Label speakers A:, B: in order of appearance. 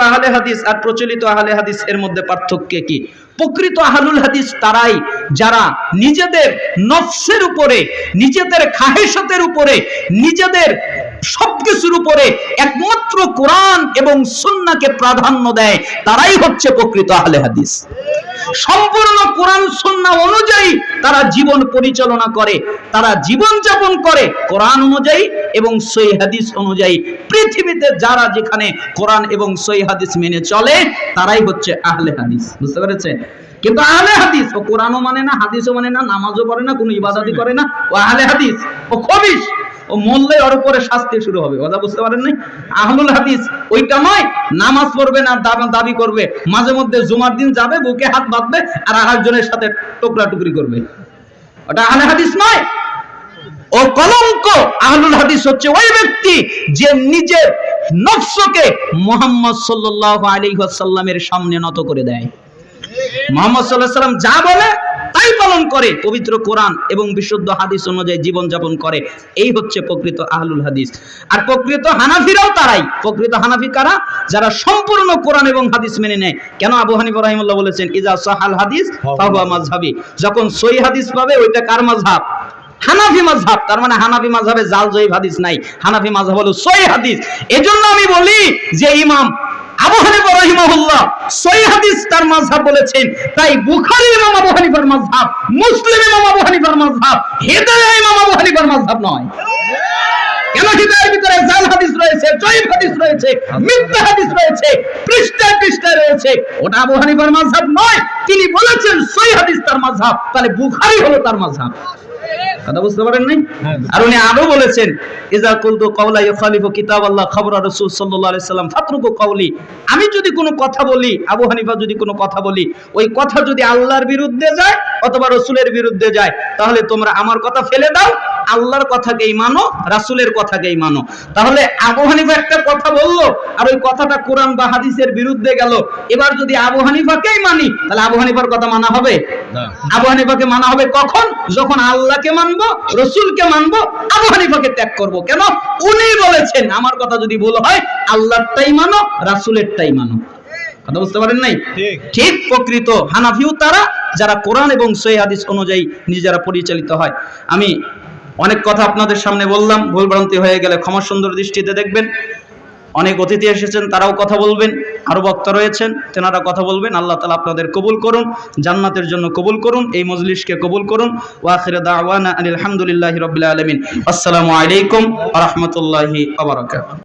A: আহলে হাদিস আর প্রচলিত আহলে হাদিস এর মধ্যে পার্থক্য কি? প্রকৃত আহলুল হাদিস তারাই যারা নিজেদের নফসের উপরে, নিজেদের খাহেশাতের উপরে, নিজেদের সবকিছুর উপরে একমাত্র কোরআন এবং সুন্নাহকে প্রাধান্য দেয়, তারাই হচ্ছে প্রকৃত আহলে হাদিস। সম্পূর্ণ কোরআন সুন্নাহ অনুযায়ী তারা জীবন পরিচালনা করে, তারা জীবন যাপন করে কোরআন অনুযায়ী এবং সহিহ হাদিস অনুযায়ী। পৃথিবীতে যারা যেখানে কোরআন এবং সহিহ হাদিস মেনে চলে তারাই হচ্ছে আহলে হাদিস। বুঝতে পেরেছেন? কিন্তু আহলে হাদিস ও কোরআনও মানে না, হাদিসও মানে না, নামাজও পড়ে না, কোনো ইবাদতই করে না, ও আহলে হাদিস, ও খবিশ, ও মরলে ওর উপরে শাস্তি শুরু হবে। কথা বুঝতে পারেন নাই? আহলুল হাদিস ওইটা নয়, নামাজ পড়বে না, দাবি করবে, মাঝে মধ্যে জুমার দিন যাবে, বুকে হাত বাঁধবে আর আরেকজনের সাথে টোকরা টুকরি করবে, ওটা আহলে হাদিস নয়। ও কলঙ্ক। আহলুল হাদিস হচ্ছে ওই ব্যক্তি যে নিজের নফসকে মুহাম্মদ সাল্লাল্লাহু আলাইহি ওয়াসাল্লামের সামনে নত করে দেয়। মুহাম্মদ সাল্লাল্লাহু আলাইহি ওয়াসাল্লাম যা বলে তাই পালন করে, পবিত্র কোরআন এবং বিশুদ্ধ হাদিস অনুযায়ী জীবন যাপন করে। এই হচ্ছে প্রকৃত আহলুল হাদিস। আর প্রকৃত হানাফিরাও তারাই। প্রকৃত হানাফি কারা? যারা সম্পূর্ণ কোরআন এবং হাদিস মেনে নেয়। কেন আবু হানিফা রাহিমাহুল্লাহ বলেছেন ইজা সাহাল হাদিস ফাহুয়া মাযহাবি, যখন সহিহ হাদিস পাবে ওইটা কার মাযহাব? হানাফি মাযহাব। তার মানে হানাফি মাযহাবে জাল জয়ীফ হাদিস নাই, হানাফি মাযহাব হলো সহিহ হাদিস। এজন্য আমি বলি যে ইমাম আবু হানিফা রাহিমাহুল্লাহ সহিহ হাদিস তার মাযহাব বলেছেন, তাই বুখারী ইমাম আবু হানিফার মাযহাব, মুসলিম ইমাম আবু হানিফার মাযহাব, হিদায়াহ ইমাম আবু হানিফার মাযহাব নয়। কেন? হিদায়াহের ভিতরে জাল হাদিস রয়েছে, জয়ীফ হাদিস রয়েছে, মিথ্যা হাদিস রয়েছে, পৃষ্ঠায় পৃষ্ঠায় রয়েছে, ওটা আবু হানিফার মাযহাব নয়। তিনি বলেছেন সহিহ হাদিস তার মাযহাব, তাহলে বুখারী হলো তার মাযহাব। কথা বুঝতে পারেন নাই? আর উনি আরো বলেছেন ইজা কুলতু কাওলা ইখালিফু কিতাবাল্লাহ খাবরা রাসূল সাল্লাল্লাহু আলাইহি সাল্লাম ফাতরুকু কাওলি, আমি যদি কোনো কথা বলি, আবু হানিফা যদি কোনো কথা বলি, ওই কথা যদি আল্লাহর বিরুদ্ধে যায় অথবা রাসূলের বিরুদ্ধে যায়, তাহলে তোমরা আমার কথা ফেলে দাও, আল্লাহর কথাকেই মানো, রাসূলের কথাকেই মানো। তাহলে আবু হানিফা একটা কথা বললো আর ওই কথাটা কোরআন বা হাদিসের বিরুদ্ধে গেল, এবার যদি আবু হানিফাকেই মানি তাহলে আবু হানিফার কথা মানা হবে না। আবু হানিফাকে মানা হবে কখন? যখন আল্লাহকে মানবো, রাসূলকে মানবো, আবু হানিফাকে ত্যাগ করব। কেন? উনি বলেছেন আমার কথা যদি ভুল হয় আল্লাহরটাই মানো, রাসূলেরটাই মানো। কথা বুঝতে পারেন নাই? ঠিক প্রকৃত হানাফিও তারা যারা কোরআন এবং সহিহ হাদিস অনুযায়ী নিজেরা পরিচালিত হয়। আমি অনেক কথা আপনাদের সামনে বললাম, ভুলভ্রান্তি হয়ে গেলে ক্ষমা সুন্দর দৃষ্টিতে দেখবেন। অনেক অতিথি এসেছেন, তারাও কথা বলবেন, আরো বক্তা রয়েছেন, তেনারা কথা বলবেন। আল্লাহ তাআলা আপনাদের কবুল করুন, জান্নাতের জন্য কবুল করুন, এই মজলিসকে কবুল করুন। ওয়া আখিরু দাওয়ানা আলহামদুলিল্লাহি রাব্বিল আলামিন। আসসালামু আলাইকুম ওয়া রাহমাতুল্লাহি ওয়া বারাকাতুহু।